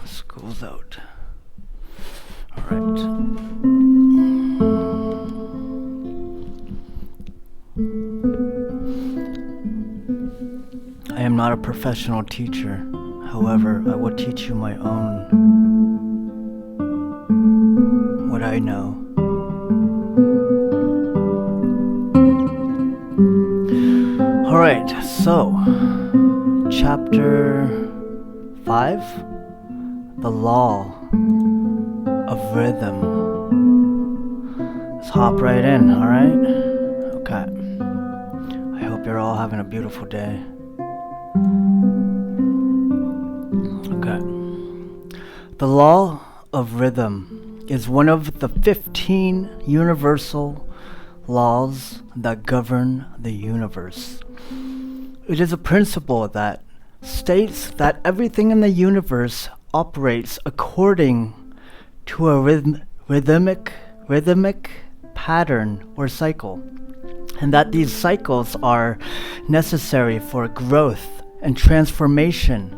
School's out. Alright. I am not a professional teacher. However, I will teach you my own. What I know. Alright, so Chapter 5, The Law of Rhythm. Let's hop right in, alright? Okay. I hope you're all having a beautiful day. Okay. The law of rhythm is one of the 15 universal laws that govern the universe. It is a principle that states that everything in the universe operates according to a rhythmic pattern or cycle, and that these cycles are necessary for growth and transformation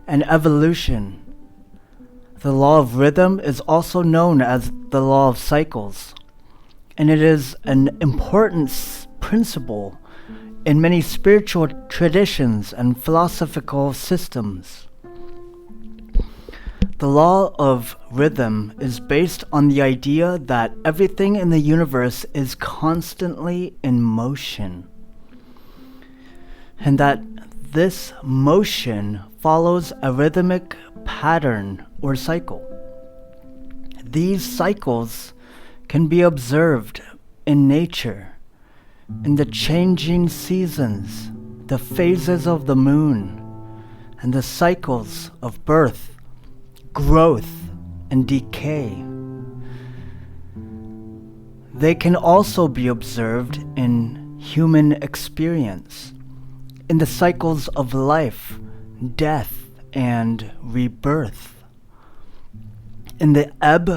and evolution. The law of rhythm is also known as the law of cycles, and it is an important principle in many spiritual traditions and philosophical systems. The law of rhythm is based on the idea that everything in the universe is constantly in motion, and that this motion follows a rhythmic pattern or cycle. These cycles can be observed in nature, in the changing seasons, the phases of the moon, and the cycles of birth, growth, and decay. They can also be observed in human experience, in the cycles of life, death, and rebirth, in the ebb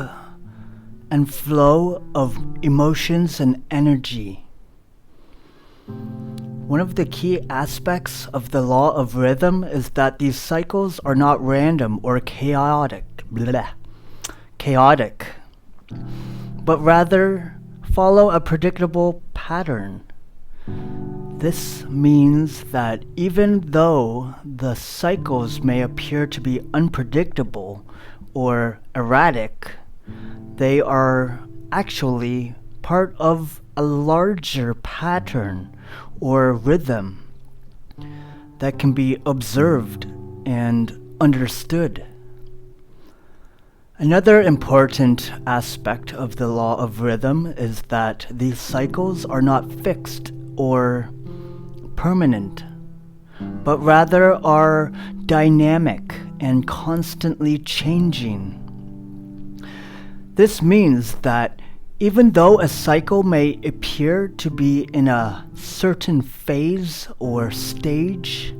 and flow of emotions and energy. One of the key aspects of the law of rhythm is that these cycles are not random or chaotic, but rather follow a predictable pattern. This means that even though the cycles may appear to be unpredictable or erratic, they are actually part of a larger pattern or rhythm that can be observed and understood. Another important aspect of the law of rhythm is that these cycles are not fixed or permanent, but rather are dynamic and constantly changing. This means that even though a cycle may appear to be in a certain phase or stage,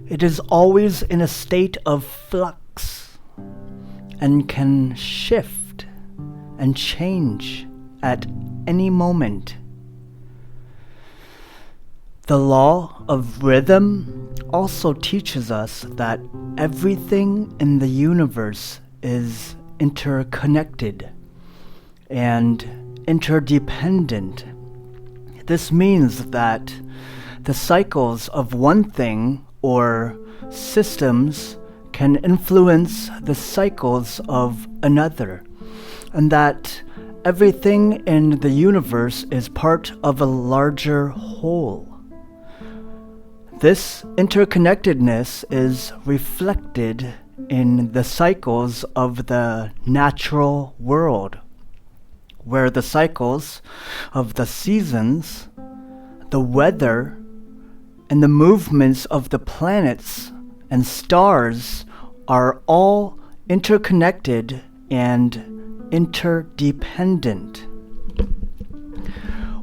it is always in a state of flux and can shift and change at any moment. The law of rhythm also teaches us that everything in the universe is interconnected and interdependent. This means that the cycles of one thing or systems can influence the cycles of another, and that everything in the universe is part of a larger whole. This interconnectedness is reflected in the cycles of the natural world, where the cycles of the seasons, the weather, and the movements of the planets and stars are all interconnected and interdependent.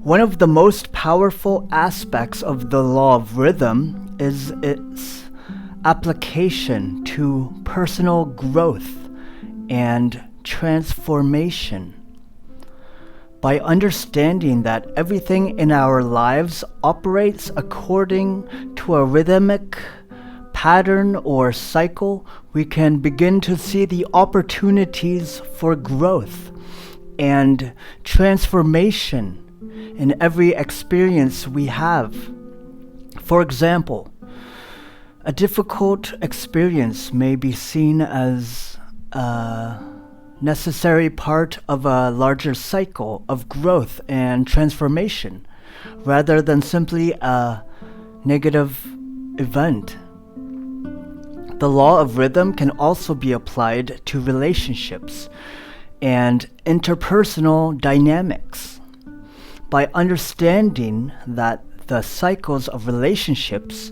One of the most powerful aspects of the law of rhythm is its application to personal growth and transformation. By understanding that everything in our lives operates according to a rhythmic pattern or cycle, we can begin to see the opportunities for growth and transformation in every experience we have. For example, a difficult experience may be seen as a necessary part of a larger cycle of growth and transformation, rather than simply a negative event. The law of rhythm can also be applied to relationships and interpersonal dynamics. By understanding that the cycles of relationships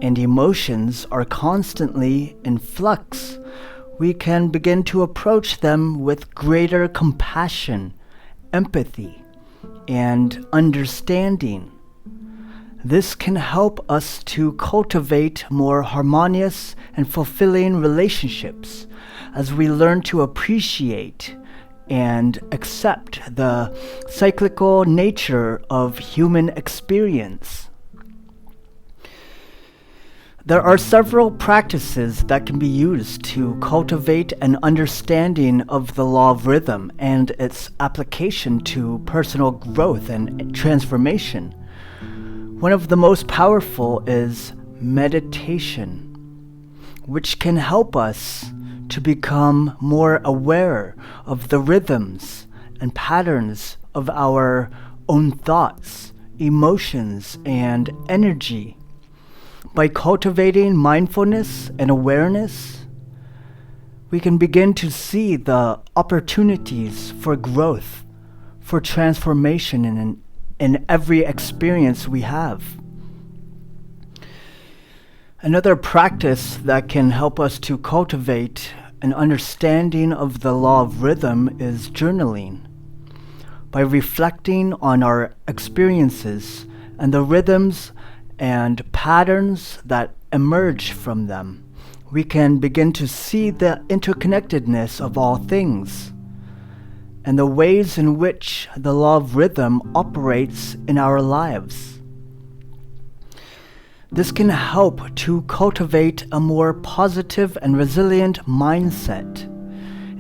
and emotions are constantly in flux, we can begin to approach them with greater compassion, empathy, and understanding. This can help us to cultivate more harmonious and fulfilling relationships as we learn to appreciate and accept the cyclical nature of human experience. There are several practices that can be used to cultivate an understanding of the law of rhythm and its application to personal growth and transformation. One of the most powerful is meditation, which can help us to become more aware of the rhythms and patterns of our own thoughts, emotions, and energy. By cultivating mindfulness and awareness, we can begin to see the opportunities for growth, for transformation in every experience we have. Another practice that can help us to cultivate an understanding of the law of rhythm is journaling. By reflecting on our experiences and the rhythms and patterns that emerge from them, we can begin to see the interconnectedness of all things and the ways in which the law of rhythm operates in our lives. This can help to cultivate a more positive and resilient mindset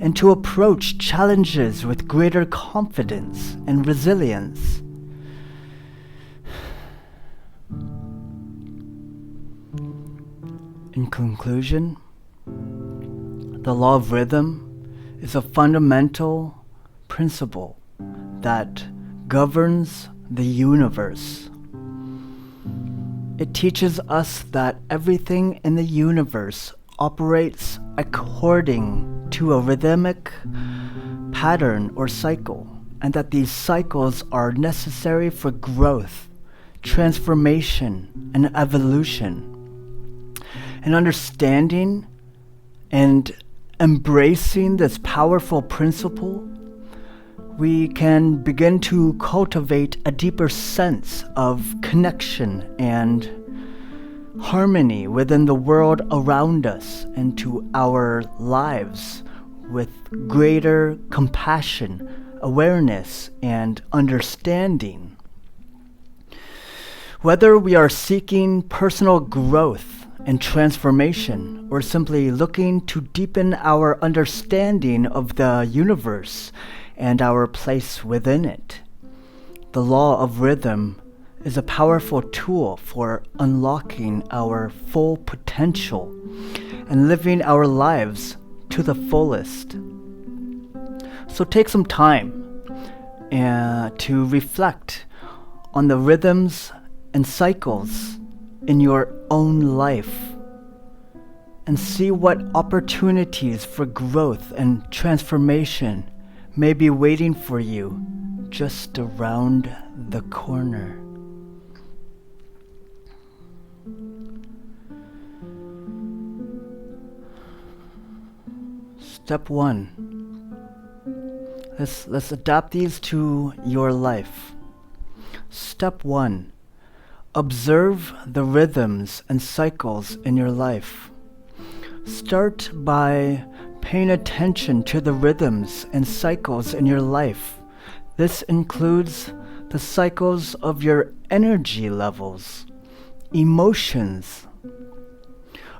and to approach challenges with greater confidence and resilience. In conclusion, the law of rhythm is a fundamental principle that governs the universe. It teaches us that everything in the universe operates according to a rhythmic pattern or cycle, and that these cycles are necessary for growth, transformation, and evolution. And understanding and embracing this powerful principle, we can begin to cultivate a deeper sense of connection and harmony within the world around us and to our lives with greater compassion, awareness, and understanding. Whether we are seeking personal growth and transformation, or simply looking to deepen our understanding of the universe and our place within it, the law of rhythm is a powerful tool for unlocking our full potential and living our lives to the fullest. So take some time to reflect on the rhythms and cycles in your own life and see what opportunities for growth and transformation may be waiting for you just around the corner. Step 1. Let's adapt these to your life. Step 1. Observe the rhythms and cycles in your life. Start by paying attention to the rhythms and cycles in your life. This includes the cycles of your energy levels, emotions,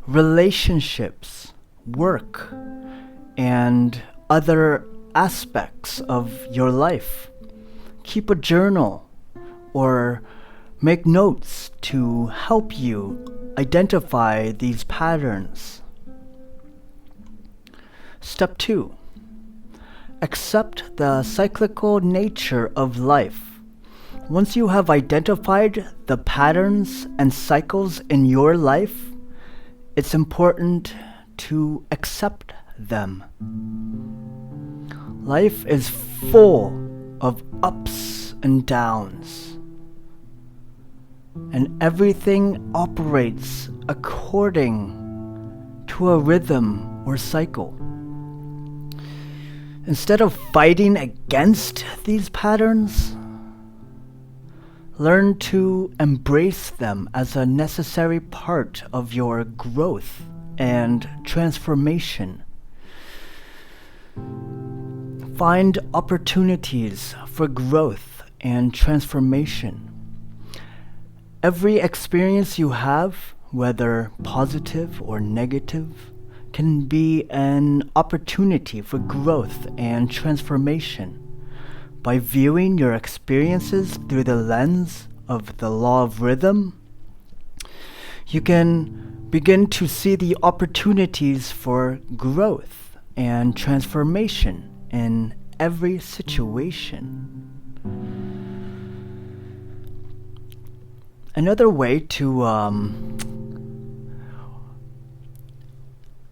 relationships, work, and other aspects of your life. Keep a journal or make notes to help you identify these patterns. Step 2. Accept the cyclical nature of life. Once you have identified the patterns and cycles in your life, it's important to accept them. Life is full of ups and downs, and everything operates according to a rhythm or cycle. Instead of fighting against these patterns, learn to embrace them as a necessary part of your growth and transformation. Find opportunities for growth and transformation. Every experience you have, whether positive or negative, can be an opportunity for growth and transformation. By viewing your experiences through the lens of the law of rhythm, you can begin to see the opportunities for growth and transformation in every situation. Another way to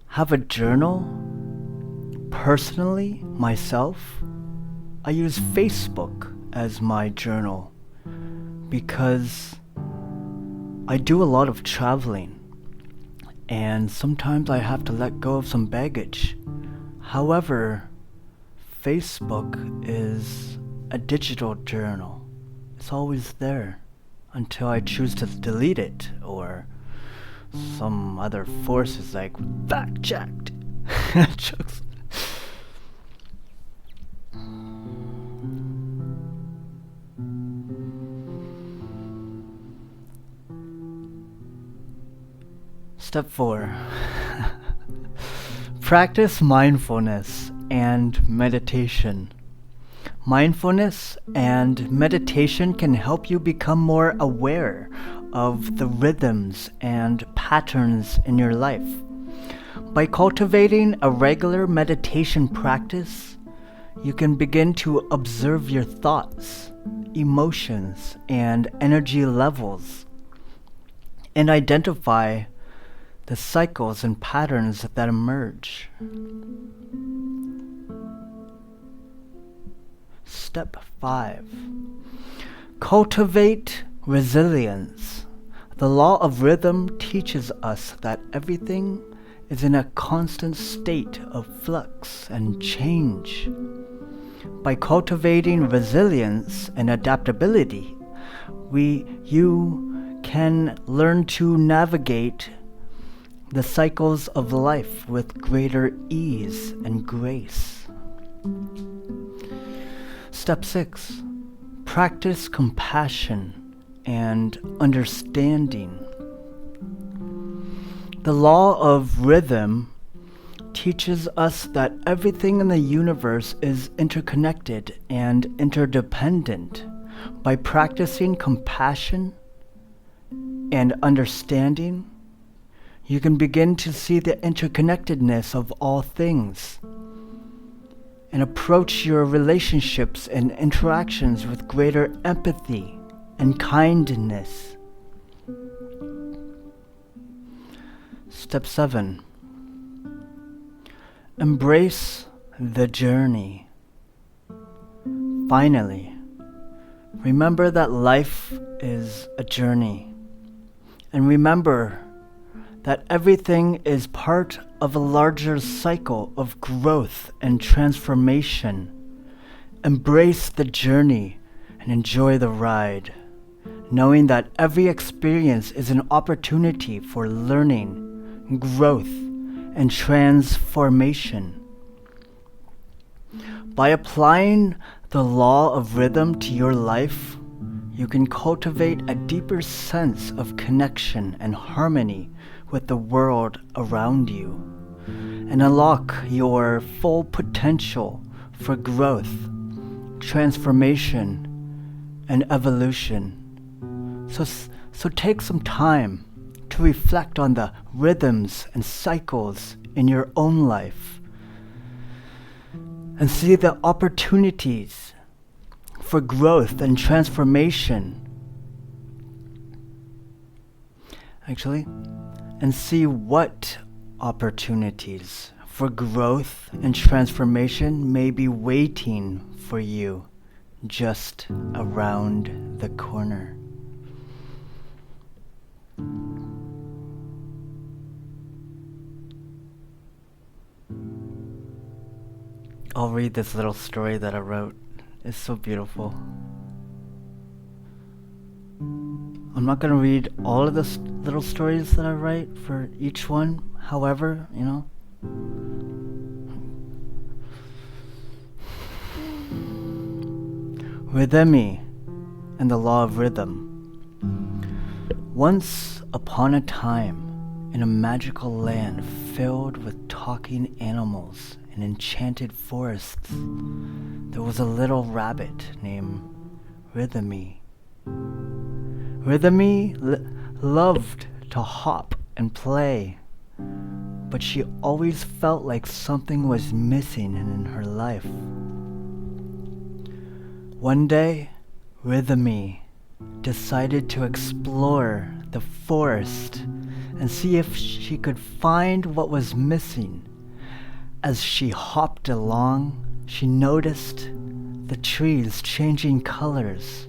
have a journal, personally, myself, I use Facebook as my journal because I do a lot of traveling and sometimes I have to let go of some baggage. However, Facebook is a digital journal. It's always there until I choose to delete it or some other force is like, fact checked. Step 4. Practice mindfulness and meditation. Mindfulness and meditation can help you become more aware of the rhythms and patterns in your life. By cultivating a regular meditation practice, you can begin to observe your thoughts, emotions, and energy levels, and identify the cycles and patterns that emerge. Step 5. Cultivate resilience. The law of rhythm teaches us that everything is in a constant state of flux and change. By cultivating resilience and adaptability, you can learn to navigate the cycles of life with greater ease and grace. Step 6. Practice compassion and understanding. The law of rhythm teaches us that everything in the universe is interconnected and interdependent. By practicing compassion and understanding, you can begin to see the interconnectedness of all things and approach your relationships and interactions with greater empathy and kindness. Step 7. Embrace the journey. Finally, remember that life is a journey. And remember that everything is part of a larger cycle of growth and transformation. Embrace the journey and enjoy the ride, knowing that every experience is an opportunity for learning, growth, and transformation. By applying the law of rhythm to your life, you can cultivate a deeper sense of connection and harmony with the world around you and unlock your full potential for growth, transformation, and evolution. So take some time to reflect on the rhythms and cycles in your own life and see the opportunities for growth and transformation. And see what opportunities for growth and transformation may be waiting for you just around the corner. I'll read this little story that I wrote. It's so beautiful. I'm not going to read all of the little stories that I write for each one. However, Rhythmy and the Law of Rhythm. Once upon a time, in a magical land filled with talking animals and enchanted forests, there was a little rabbit named Rhythmy. Rhythmy loved to hop and play, but she always felt like something was missing in her life. One day, Rhythmy decided to explore the forest and see if she could find what was missing. As she hopped along, she noticed the trees changing colors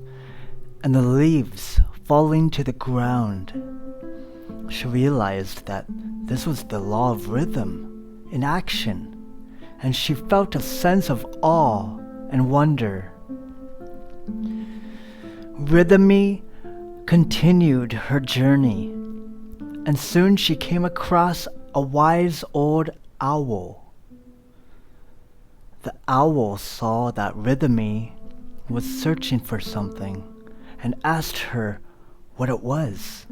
and the leaves falling to the ground. She realized that this was the law of rhythm in action, and she felt a sense of awe and wonder. Rhythmy continued her journey, and soon she came across a wise old owl. The owl saw that Rhythmy was searching for something and asked her what it was.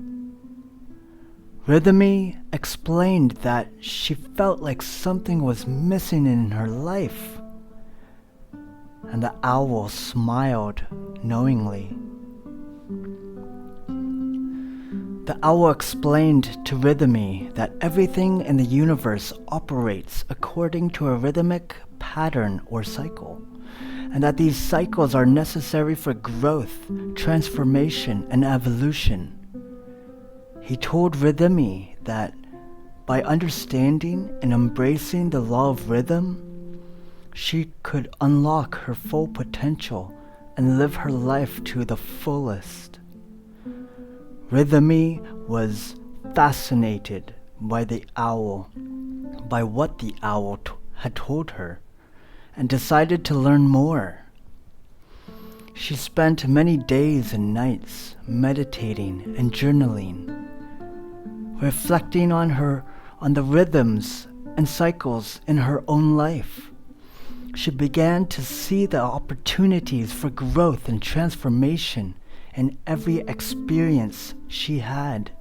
Rhythmy explained that she felt like something was missing in her life, and the owl smiled knowingly. The owl explained to Rhythmy that everything in the universe operates according to a rhythmic pattern or cycle, and that these cycles are necessary for growth, transformation, and evolution. He told Rhythmy that by understanding and embracing the law of rhythm, she could unlock her full potential and live her life to the fullest. Rhythmy was fascinated by what the owl had told her, and decided to learn more. She spent many days and nights meditating and journaling, reflecting on the rhythms and cycles in her own life. She began to see the opportunities for growth and transformation in every experience she had.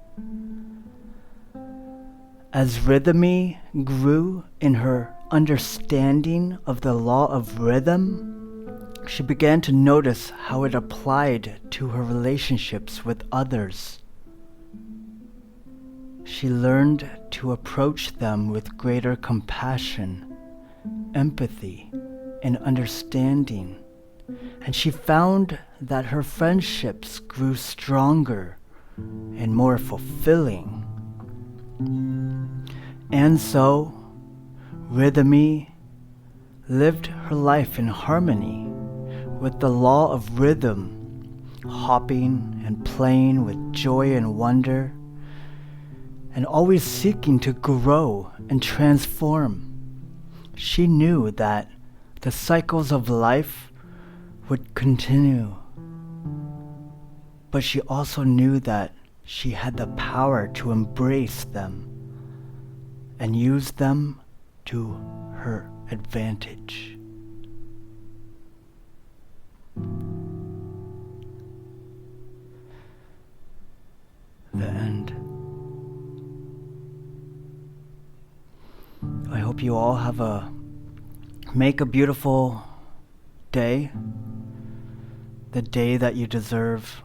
As Rhythmy grew in her understanding of the law of rhythm, she began to notice how it applied to her relationships with others. She learned to approach them with greater compassion, empathy, and understanding, and she found that her friendships grew stronger and more fulfilling. And so, Rhythmy lived her life in harmony with the law of rhythm, hopping and playing with joy and wonder, and always seeking to grow and transform. She knew that the cycles of life would continue, but she also knew that she had the power to embrace them and use them to her advantage. The end. hope you all make a beautiful day, the day that you deserve.